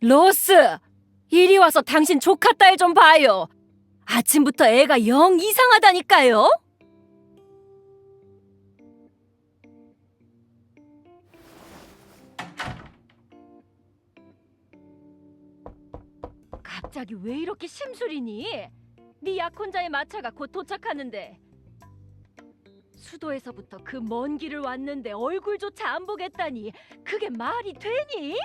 로스! 이리 와서 당신 조카 딸 좀 봐요. 아침부터 애가 영 이상하다니까요? 갑자기 왜 이렇게 심술이니? 네 약혼자의 마차가 곧 도착하는데. 수도에서부터 그 먼 길을 왔는데 얼굴조차 안 보겠다니 그게 말이 되니?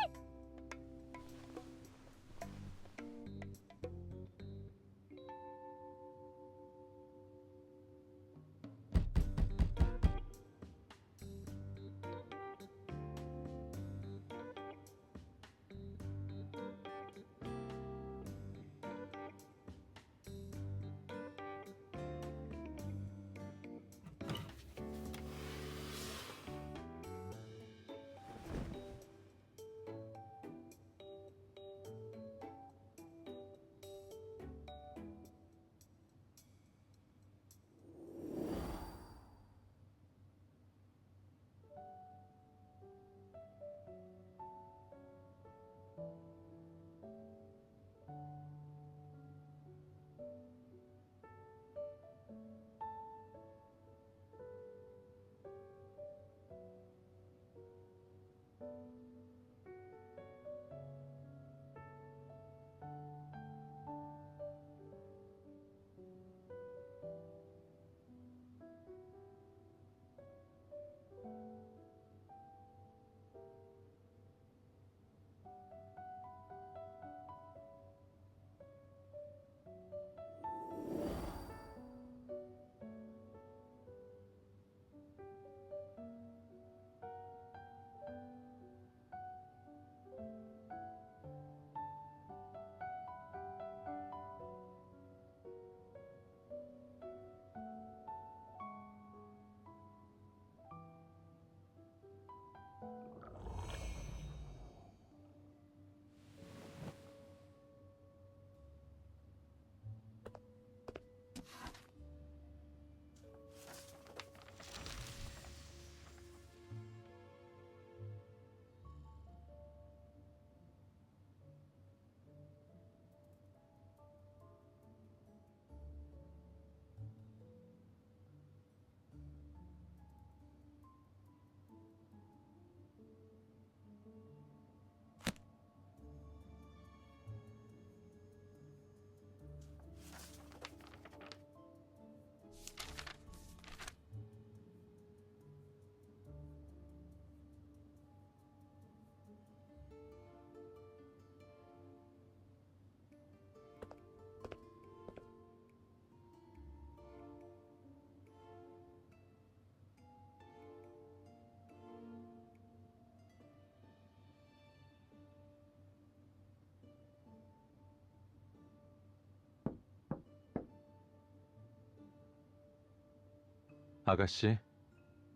아가씨,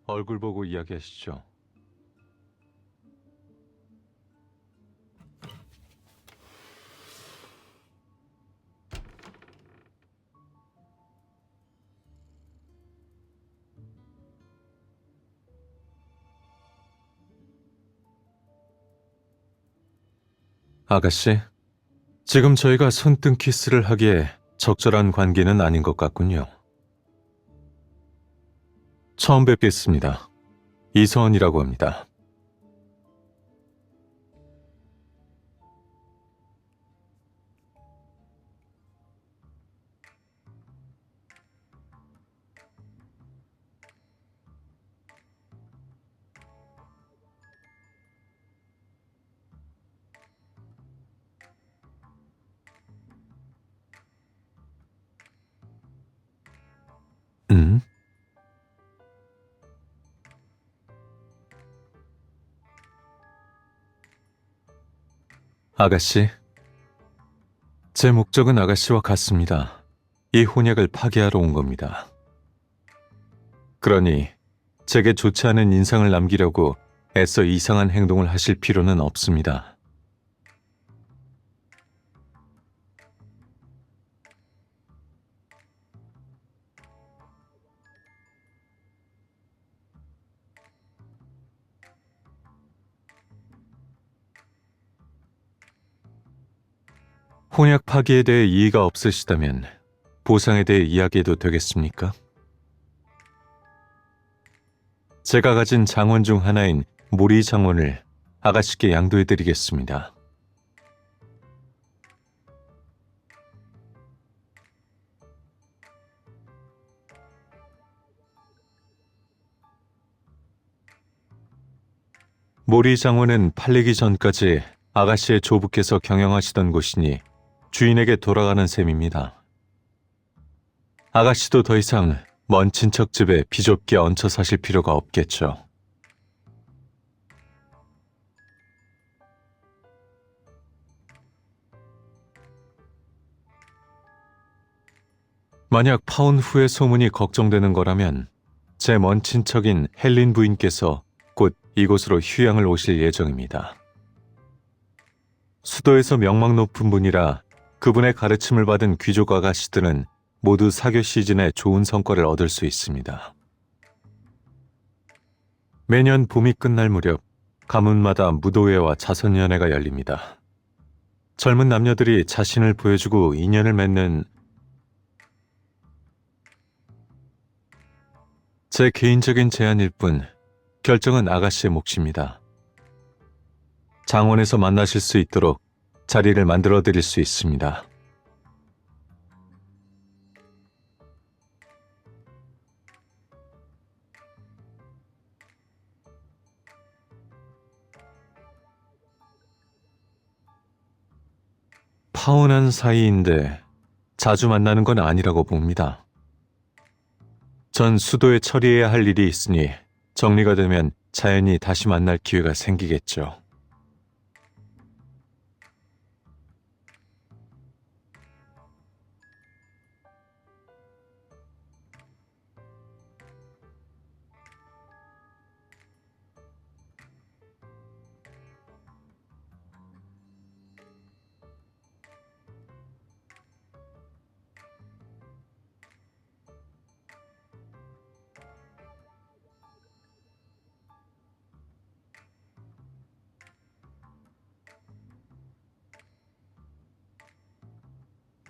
얼굴 보고 이야기하시죠. 아가씨, 지금 저희가 손등 키스를 하기에 적절한 관계는 아닌 것 같군요. 처음 뵙겠습니다. 이서원이라고 합니다. 음? 아가씨, 제 목적은 아가씨와 같습니다. 이 혼약을 파기하러 온 겁니다. 그러니 제게 좋지 않은 인상을 남기려고 애써 이상한 행동을 하실 필요는 없습니다. 혼약 파기에 대해 이의가 없으시다면 보상에 대해 이야기해도 되겠습니까? 제가 가진 장원 중 하나인 모리 장원을 아가씨께 양도해드리겠습니다. 모리 장원은 팔리기 전까지 아가씨의 조부께서 경영하시던 곳이니 주인에게 돌아가는 셈입니다. 아가씨도 더 이상 먼 친척 집에 비좁게 얹혀 사실 필요가 없겠죠. 만약 파혼 후의 소문이 걱정되는 거라면 제 먼 친척인 헬린 부인께서 곧 이곳으로 휴양을 오실 예정입니다. 수도에서 명망 높은 분이라 그분의 가르침을 받은 귀족 아가씨들은 모두 사교 시즌에 좋은 성과를 얻을 수 있습니다. 매년 봄이 끝날 무렵 가문마다 무도회와 자선연회가 열립니다. 젊은 남녀들이 자신을 보여주고 인연을 맺는 제 개인적인 제안일 뿐 결정은 아가씨의 몫입니다. 장원에서 만나실 수 있도록 자리를 만들어 드릴 수 있습니다. 파혼한 사이인데 자주 만나는 건 아니라고 봅니다. 전 수도에 처리해야 할 일이 있으니 정리가 되면 자연히 다시 만날 기회가 생기겠죠.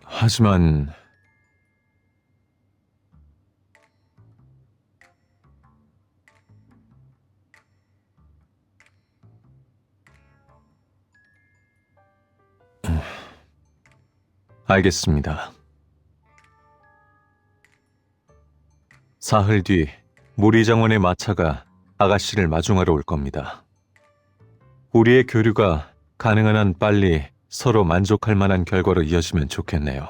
하지만 알겠습니다. 사흘 뒤 모리장원의 마차가 아가씨를 마중하러 올 겁니다. 우리의 교류가 가능한 한 빨리 서로 만족할 만한 결과로 이어지면 좋겠네요.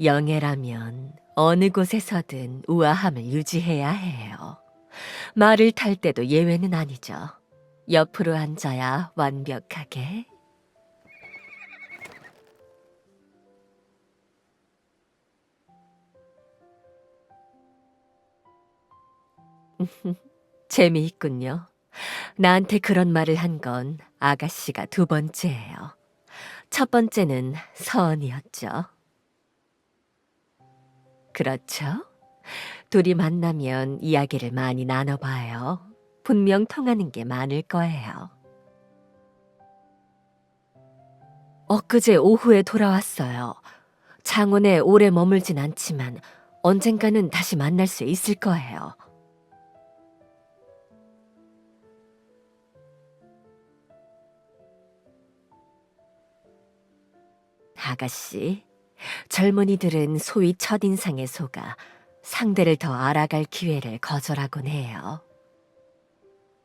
영예라면 어느 곳에서든 우아함을 유지해야 해요. 말을 탈 때도 예외는 아니죠. 옆으로 앉아야 완벽하게. 재미있군요. 나한테 그런 말을 한 건 아가씨가 두 번째예요. 첫 번째는 서은이었죠. 그렇죠? 둘이 만나면 이야기를 많이 나눠봐요. 분명 통하는 게 많을 거예요. 엊그제 오후에 돌아왔어요. 창원에 오래 머물진 않지만 언젠가는 다시 만날 수 있을 거예요. 아가씨, 젊은이들은 소위 첫인상에 속아 상대를 더 알아갈 기회를 거절하곤 해요.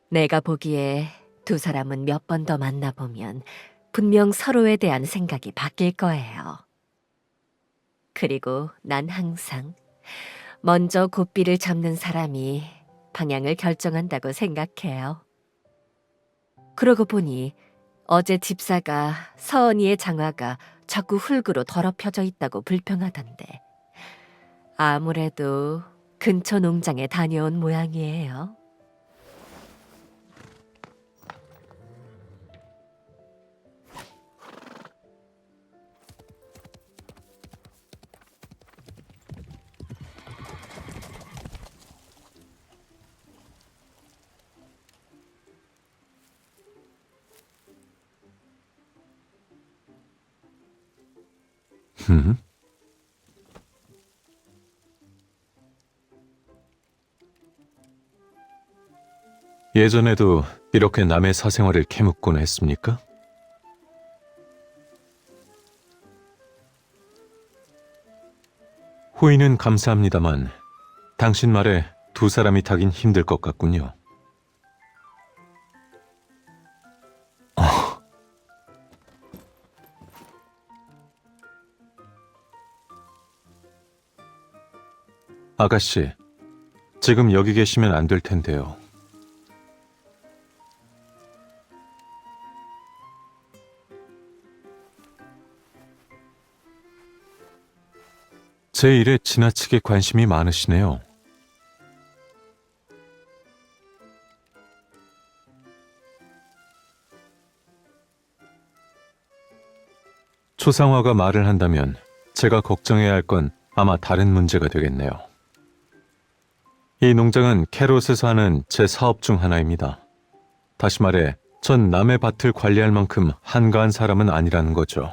내가 보기에 두 사람은 몇 번 더 만나보면 분명 서로에 대한 생각이 바뀔 거예요. 그리고 난 항상 먼저 고삐를 잡는 사람이 방향을 결정한다고 생각해요. 그러고 보니 어제 집사가 서은이의 장화가 자꾸 흙으로 더럽혀져 있다고 불평하던데 아무래도 근처 농장에 다녀온 모양이에요. 음? 예전에도 이렇게 남의 사생활을 캐묻곤 했습니까? 호의는 감사합니다만 당신 말에 두 사람이 타긴 힘들 것 같군요. 아가씨, 지금 여기 계시면 안 될 텐데요. 제 일에 지나치게 관심이 많으시네요. 초상화가 말을 한다면 제가 걱정해야 할 건 아마 다른 문제가 되겠네요. 이 농장은 캐롯에서 하는 제 사업 중 하나입니다. 다시 말해, 전 남의 밭을 관리할 만큼 한가한 사람은 아니라는 거죠.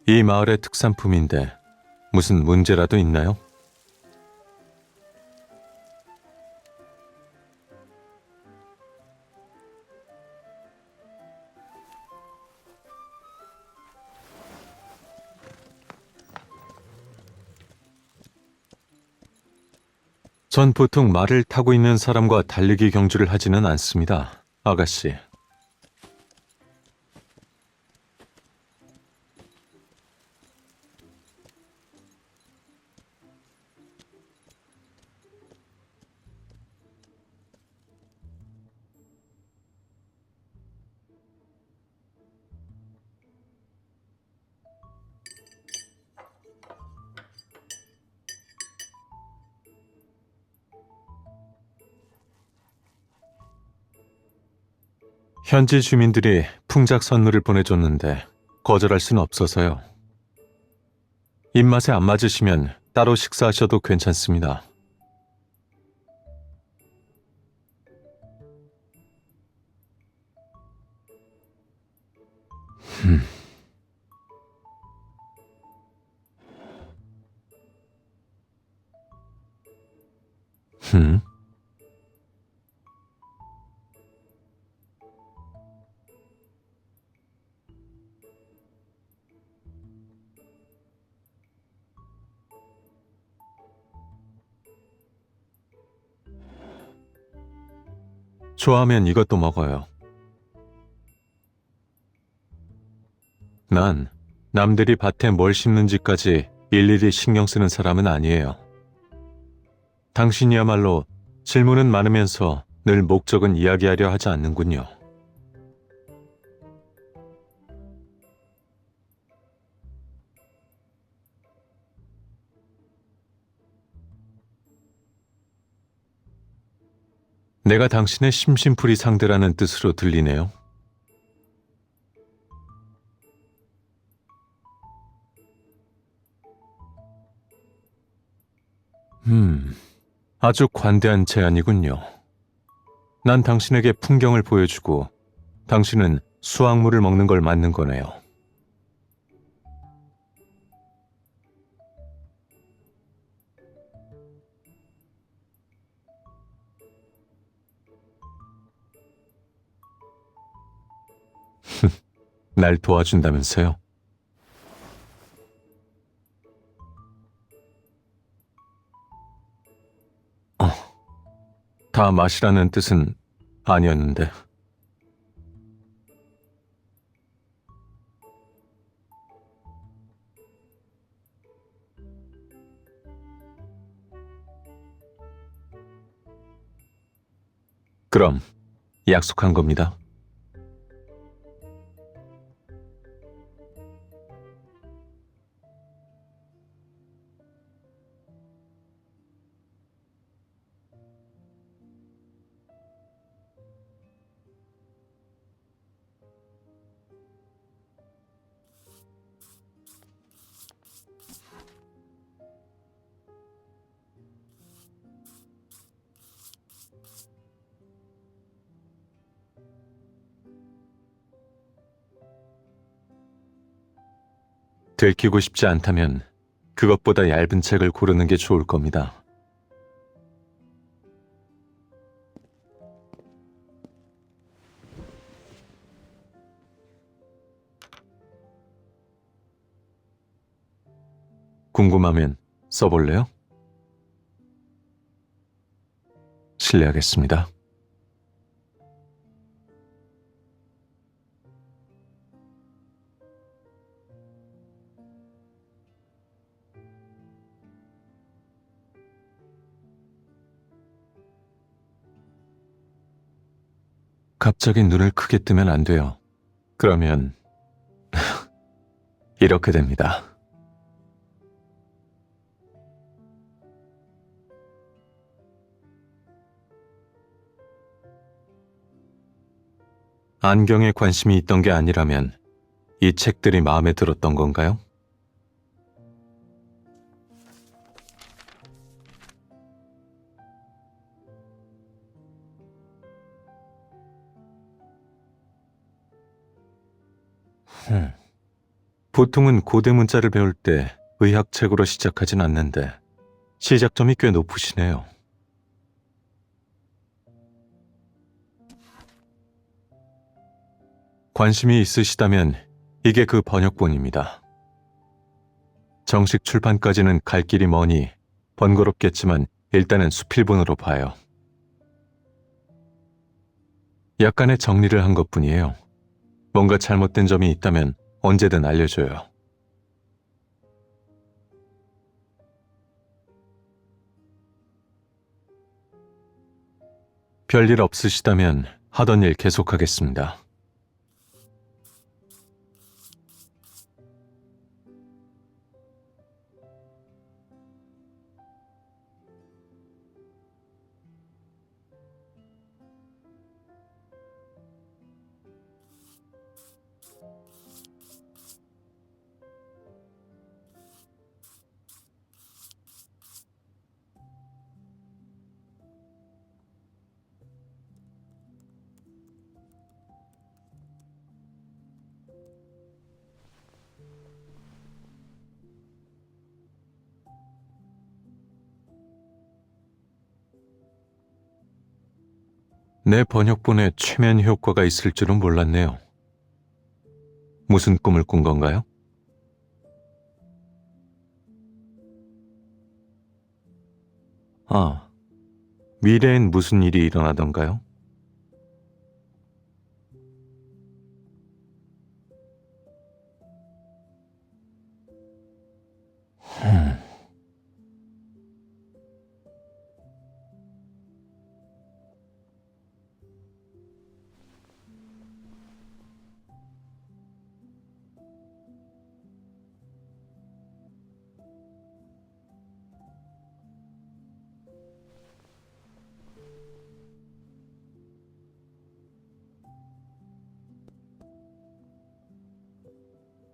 이 마을의 특산품인데 무슨 문제라도 있나요? 전 보통 말을 타고 있는 사람과 달리기 경주를 하지는 않습니다, 아가씨. 현지 주민들이 풍작 선물을 보내줬는데 거절할 순 없어서요. 입맛에 안 맞으시면 따로 식사하셔도 괜찮습니다. 흠. 흠. 좋아하면 이것도 먹어요. 난 남들이 밭에 뭘 심는지까지 일일이 신경 쓰는 사람은 아니에요. 당신이야말로 질문은 많으면서 늘 목적은 이야기하려 하지 않는군요. 내가 당신의 심심풀이 상대라는 뜻으로 들리네요. 아주 관대한 제안이군요. 난 당신에게 풍경을 보여주고 당신은 수확물을 먹는 걸 맞는 거네요. 날 도와준다면서요? 다 마시라는 뜻은 아니었는데. 그럼 약속한 겁니다. 들키고 싶지 않다면 그것보다 얇은 책을 고르는 게 좋을 겁니다. 궁금하면 써볼래요? 실례하겠습니다. 갑자기 눈을 크게 뜨면 안 돼요. 그러면 이렇게 됩니다. 안경에 관심이 있던 게 아니라면 이 책들이 마음에 들었던 건가요? 보통은 고대 문자를 배울 때 의학책으로 시작하진 않는데 시작점이 꽤 높으시네요. 관심이 있으시다면 이게 그 번역본입니다. 정식 출판까지는 갈 길이 머니 번거롭겠지만 일단은 수필본으로 봐요. 약간의 정리를 한 것뿐이에요. 뭔가 잘못된 점이 있다면 언제든 알려줘요. 별일 없으시다면 하던 일 계속하겠습니다. 내 번역본에 최면 효과가 있을 줄은 몰랐네요. 무슨 꿈을 꾼 건가요? 아, 미래엔 무슨 일이 일어나던가요? 흠.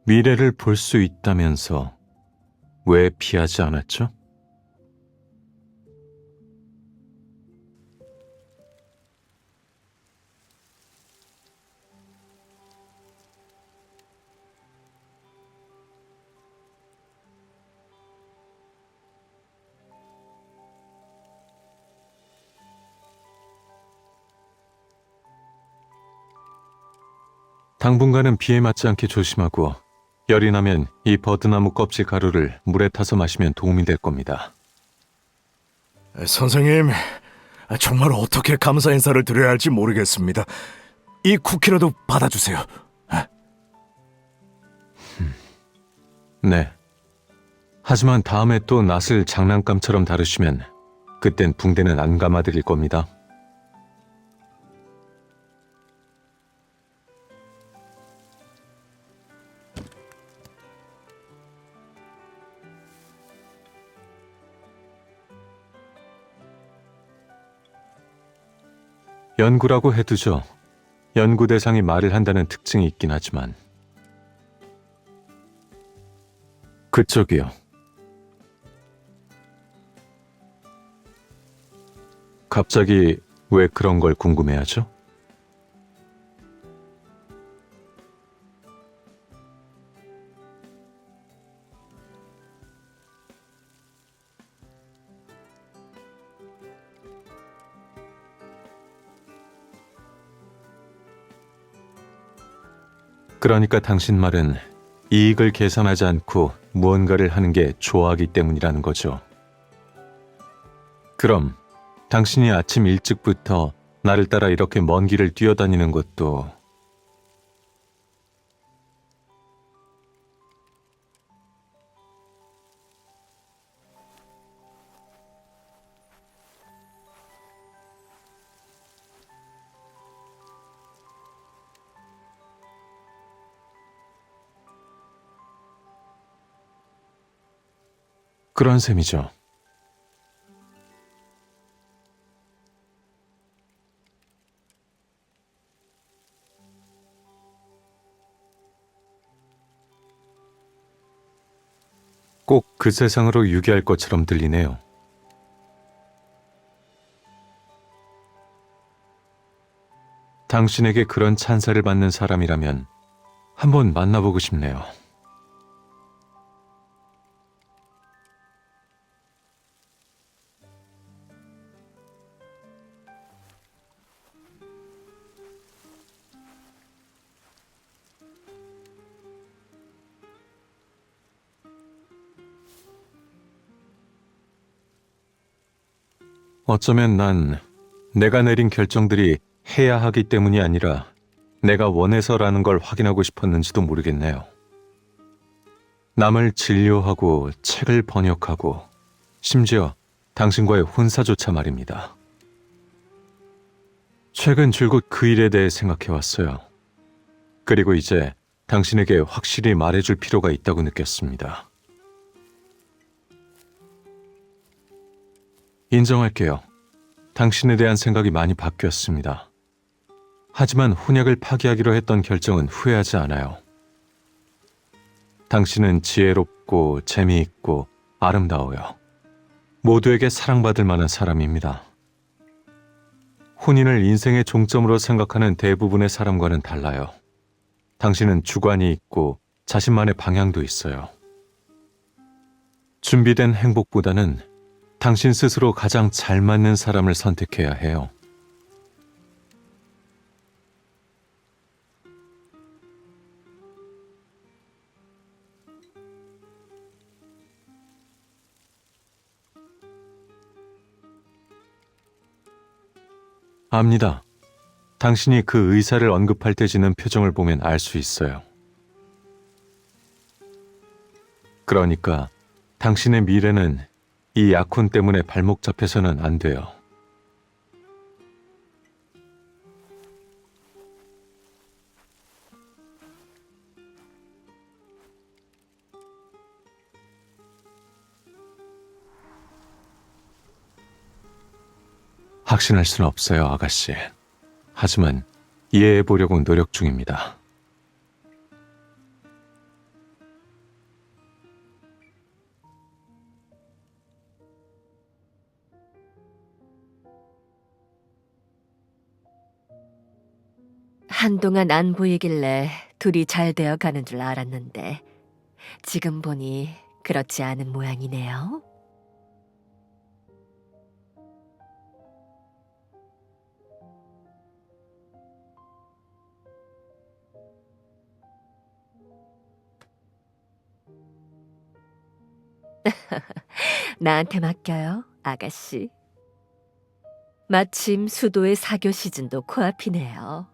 미래를 볼 수 있다면서 왜 피하지 않았죠? 당분간은 비에 맞지 않게 조심하고 열이 나면 이 버드나무 껍질 가루를 물에 타서 마시면 도움이 될 겁니다. 선생님, 정말 어떻게 감사 인사를 드려야 할지 모르겠습니다. 이 쿠키라도 받아주세요. 네. 하지만 다음에 또 낯을 장난감처럼 다루시면 그땐 붕대는 안 감아드릴 겁니다. 연구라고 해두죠. 연구 대상이 말을 한다는 특징이 있긴 하지만. 그쪽이요. 갑자기 왜 그런 걸 궁금해하죠? 그러니까 당신 말은 이익을 계산하지 않고 무언가를 하는 게 좋아하기 때문이라는 거죠. 그럼 당신이 아침 일찍부터 나를 따라 이렇게 먼 길을 뛰어다니는 것도 그런 셈이죠. 꼭 그 세상으로 유기할 것처럼 들리네요. 당신에게 그런 찬사를 받는 사람이라면 한번 만나보고 싶네요. 어쩌면 난 내가 내린 결정들이 해야 하기 때문이 아니라 내가 원해서라는 걸 확인하고 싶었는지도 모르겠네요. 남을 진료하고 책을 번역하고 심지어 당신과의 혼사조차 말입니다. 최근 줄곧 그 일에 대해 생각해왔어요. 그리고 이제 당신에게 확실히 말해줄 필요가 있다고 느꼈습니다. 인정할게요. 당신에 대한 생각이 많이 바뀌었습니다. 하지만 혼약을 파기하기로 했던 결정은 후회하지 않아요. 당신은 지혜롭고 재미있고 아름다워요. 모두에게 사랑받을 만한 사람입니다. 혼인을 인생의 종점으로 생각하는 대부분의 사람과는 달라요. 당신은 주관이 있고 자신만의 방향도 있어요. 준비된 행복보다는 당신 스스로 가장 잘 맞는 사람을 선택해야 해요. 압니다. 당신이 그 의사를 언급할 때 지는 표정을 보면 알 수 있어요. 그러니까 당신의 미래는 이 약혼 때문에 발목 잡혀서는 안 돼요. 확신할 수는 없어요, 아가씨. 하지만 이해해 보려고 노력 중입니다. 한동안 안 보이길래 둘이 잘 되어 가는 줄 알았는데 지금 보니 그렇지 않은 모양이네요. 나한테 맡겨요, 아가씨. 마침 수도의 사교 시즌도 코앞이네요.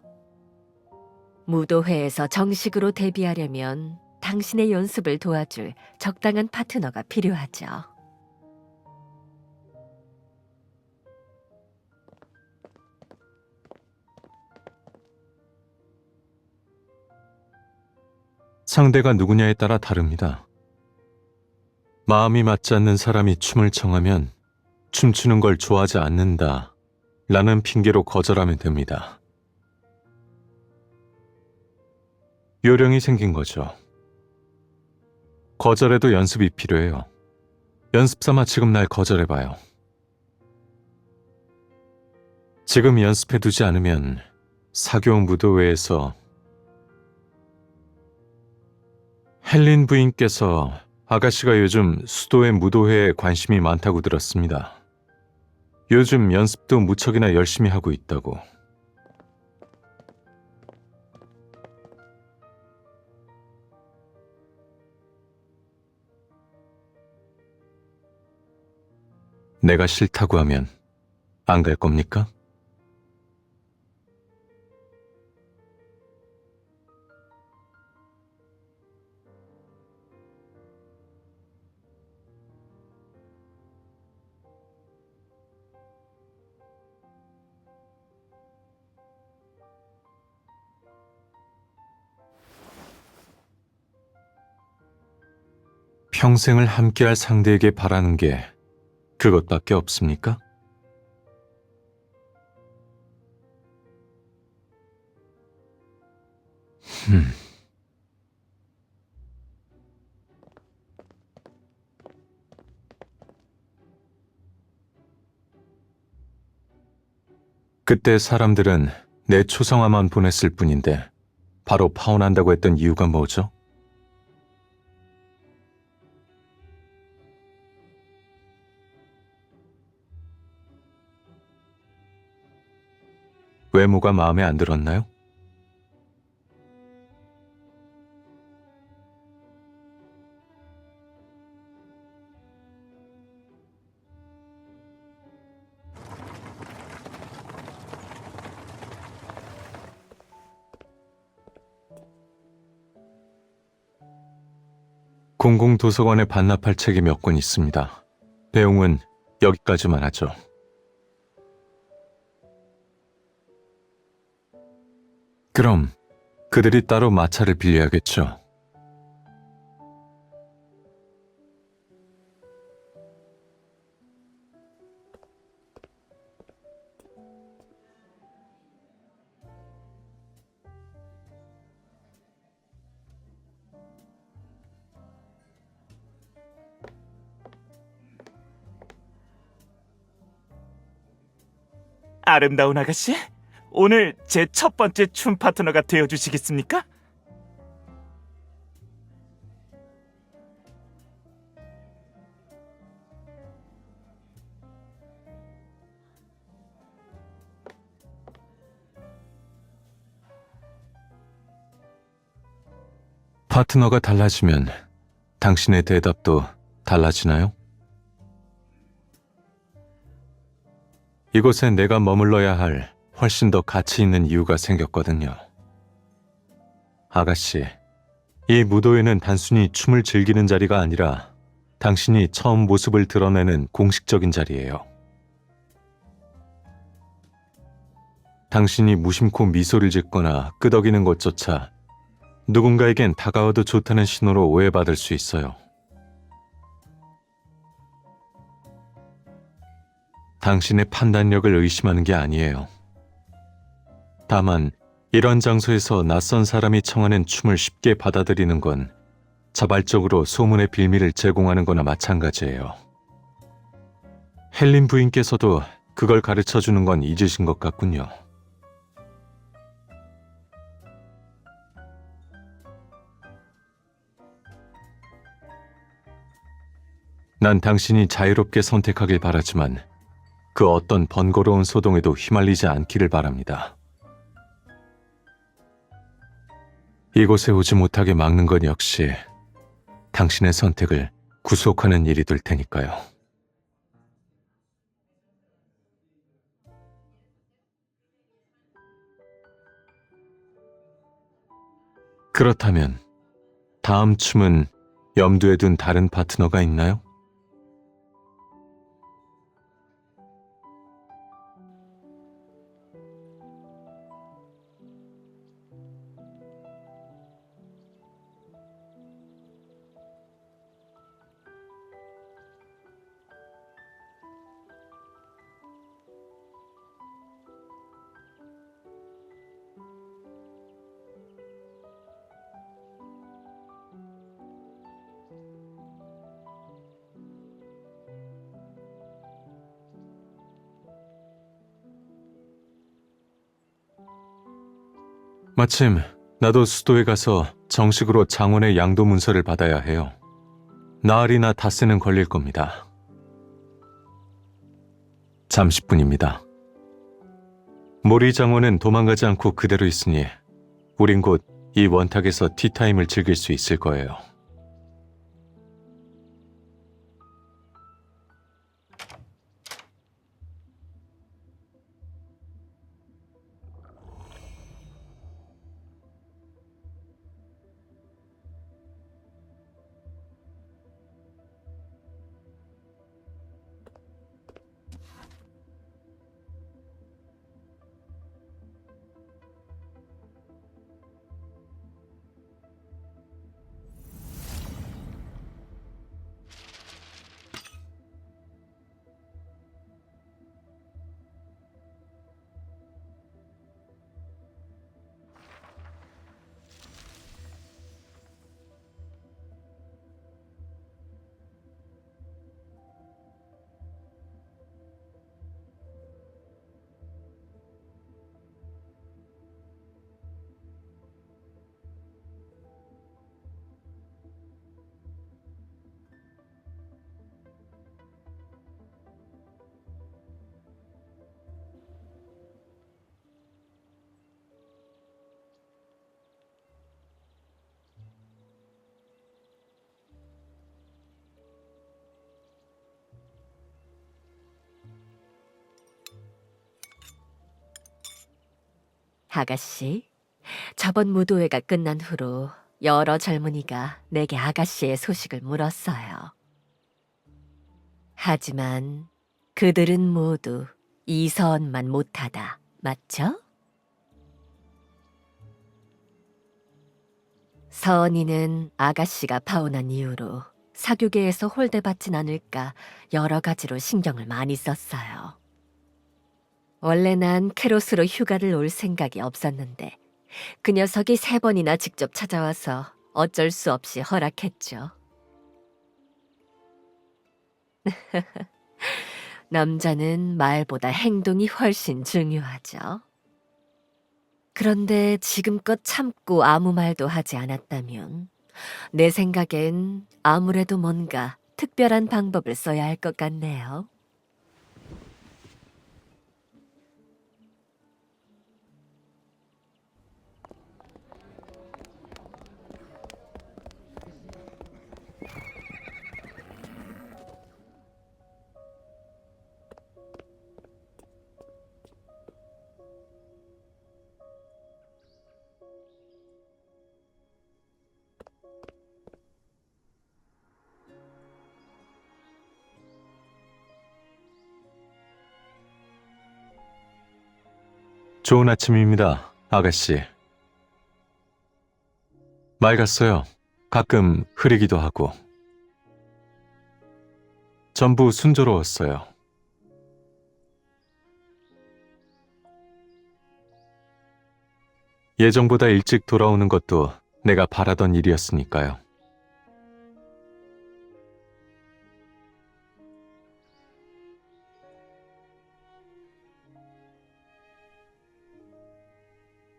무도회에서 정식으로 데뷔하려면 당신의 연습을 도와줄 적당한 파트너가 필요하죠. 상대가 누구냐에 따라 다릅니다. 마음이 맞지 않는 사람이 춤을 청하면 춤추는 걸 좋아하지 않는다 라는 핑계로 거절하면 됩니다. 요령이 생긴 거죠. 거절해도 연습이 필요해요. 연습 삼아 지금 날 거절해봐요. 지금 연습해두지 않으면 사교 무도회에서 헬린 부인께서 아가씨가 요즘 수도의 무도회에 관심이 많다고 들었습니다. 요즘 연습도 무척이나 열심히 하고 있다고. 내가 싫다고 하면 안 갈 겁니까? 평생을 함께할 상대에게 바라는 게 그것밖에 없습니까? 흠. 그때 사람들은 내 초성화만 보냈을 뿐인데 바로 파혼한다고 했던 이유가 뭐죠? 외모가 마음에 안 들었나요? 공공도서관에 반납할 책이 몇 권 있습니다. 내용은 여기까지만 하죠. 그럼 그들이 따로 마차를 빌려야겠죠. 아름다운 아가씨, 오늘 제 첫 번째 춤 파트너가 되어주시겠습니까? 파트너가 달라지면 당신의 대답도 달라지나요? 이곳에 내가 머물러야 할 훨씬 더 가치 있는 이유가 생겼거든요. 아가씨, 이 무도회는 단순히 춤을 즐기는 자리가 아니라 당신이 처음 모습을 드러내는 공식적인 자리예요. 당신이 무심코 미소를 짓거나 끄덕이는 것조차 누군가에겐 다가와도 좋다는 신호로 오해받을 수 있어요. 당신의 판단력을 의심하는 게 아니에요. 다만 이런 장소에서 낯선 사람이 청하는 춤을 쉽게 받아들이는 건 자발적으로 소문의 빌미를 제공하는 거나 마찬가지예요. 헬린 부인께서도 그걸 가르쳐주는 건 잊으신 것 같군요. 난 당신이 자유롭게 선택하길 바라지만 그 어떤 번거로운 소동에도 휘말리지 않기를 바랍니다. 이곳에 오지 못하게 막는 건 역시 당신의 선택을 구속하는 일이 될 테니까요. 그렇다면 다음 춤은 염두에 둔 다른 파트너가 있나요? 마침 나도 수도에 가서 정식으로 장원의 양도 문서를 받아야 해요. 나흘이나 닷새는 걸릴 겁니다. 잠시뿐입니다. 모리 장원은 도망가지 않고 그대로 있으니 우린 곧 이 원탁에서 티타임을 즐길 수 있을 거예요. 아가씨, 저번 무도회가 끝난 후로 여러 젊은이가 내게 아가씨의 소식을 물었어요. 하지만 그들은 모두 이서원만 못하다, 맞죠? 서원이는 아가씨가 파혼한 이후로 사교계에서 홀대받진 않을까 여러 가지로 신경을 많이 썼어요. 원래 난 캐롯으로 휴가를 올 생각이 없었는데 그 녀석이 3번이나 직접 찾아와서 어쩔 수 없이 허락했죠. 남자는 말보다 행동이 훨씬 중요하죠. 그런데 지금껏 참고 아무 말도 하지 않았다면 내 생각엔 아무래도 뭔가 특별한 방법을 써야 할 것 같네요. 좋은 아침입니다, 아가씨. 맑았어요. 가끔 흐리기도 하고. 전부 순조로웠어요. 예정보다 일찍 돌아오는 것도 내가 바라던 일이었으니까요.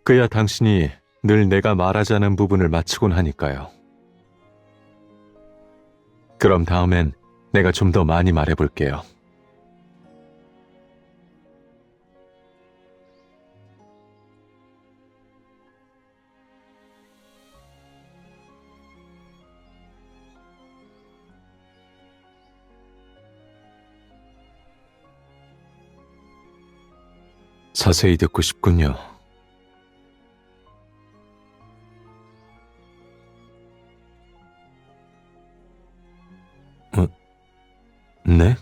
그야 당신이 늘 내가 말하지 않은 부분을 마치곤 하니까요. 그럼 다음엔 내가 좀 더 많이 말해볼게요. 자세히 듣고 싶군요. 네?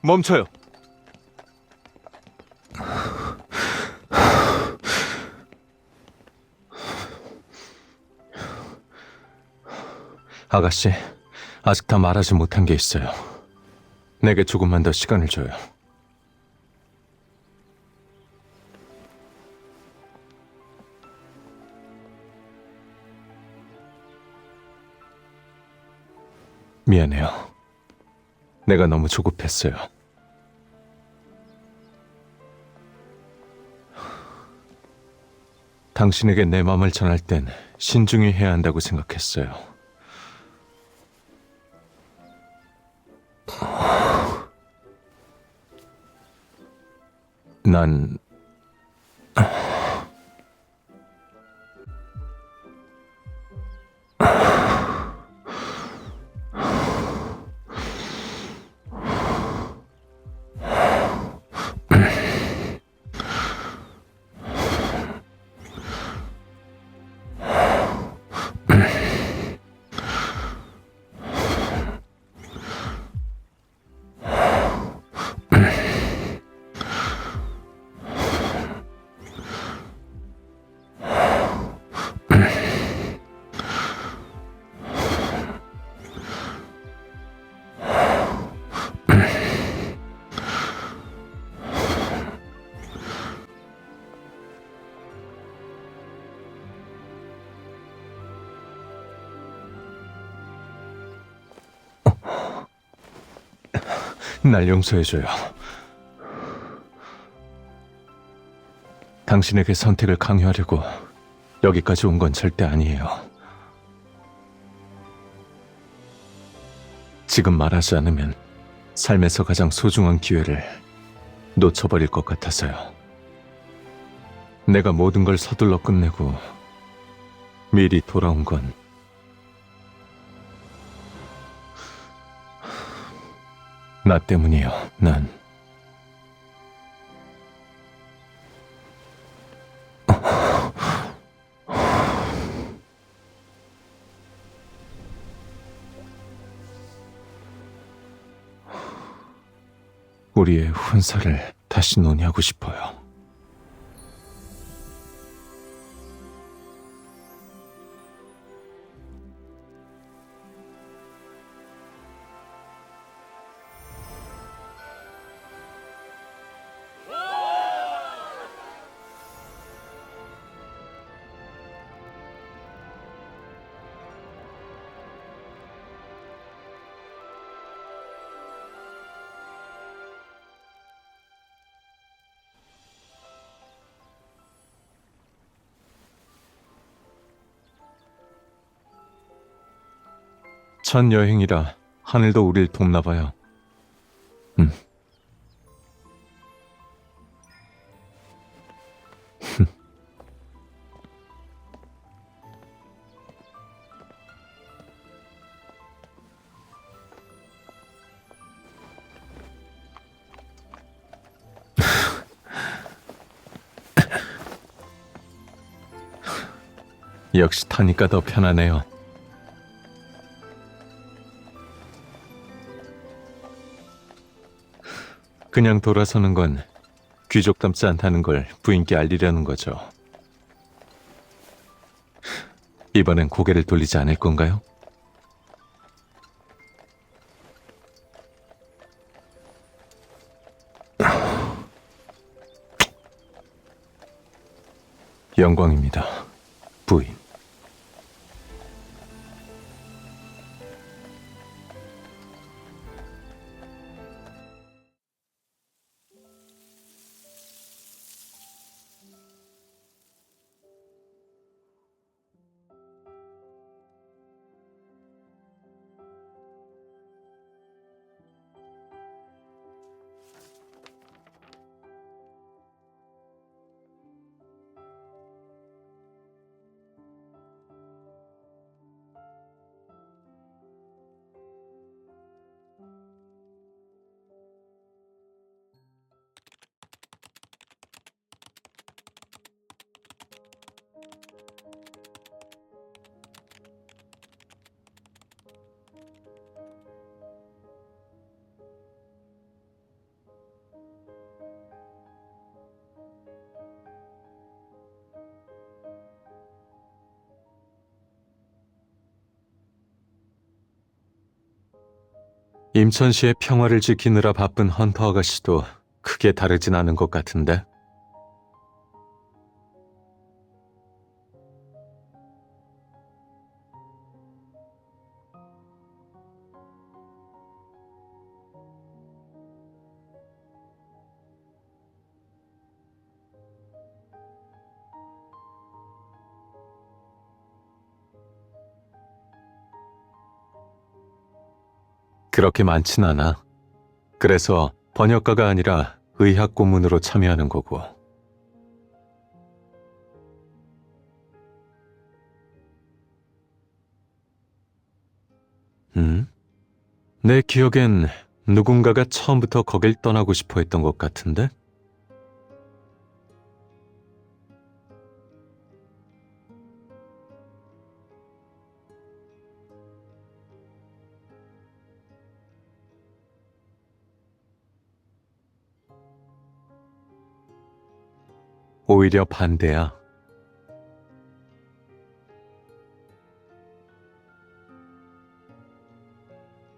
멈춰요. 아가씨, 아직 다 말하지 못한 게 있어요. 내게 조금만 더 시간을 줘요. 미안해요. 내가 너무 조급했어요. 당신에게 내 마음을 전할 땐 신중히 해야 한다고 생각했어요. 난 날 용서해줘요. 당신에게 선택을 강요하려고 여기까지 온 건 절대 아니에요. 지금 말하지 않으면 삶에서 가장 소중한 기회를 놓쳐버릴 것 같아서요. 내가 모든 걸 서둘러 끝내고 미리 돌아온 건 나 때문이요. 난 우리의 혼사를 다시 논의하고 싶어요. 첫 여행이라 하늘도 우릴 돕나 봐요. 역시 타니까 더 편하네요. 그냥 돌아서는 건 귀족답지 않다는 걸 부인께 알리려는 거죠. 이번엔 고개를 돌리지 않을 건가요? 영광입니다, 부인. 임천시의 평화를 지키느라 바쁜 헌터 아가씨도 크게 다르진 않은 것 같은데? 그렇게 많진 않아. 그래서 번역가가 아니라 의학 고문으로 참여하는 거고. 내 기억엔 누군가가 처음부터 거길 떠나고 싶어 했던 것 같은데? 오히려 반대야.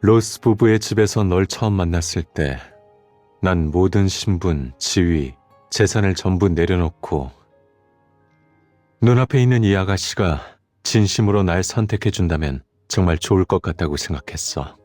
로스 부부의 집에서 널 처음 만났을 때, 난 모든 신분, 지위, 재산을 전부 내려놓고 눈앞에 있는 이 아가씨가 진심으로 날 선택해준다면 정말 좋을 것 같다고 생각했어.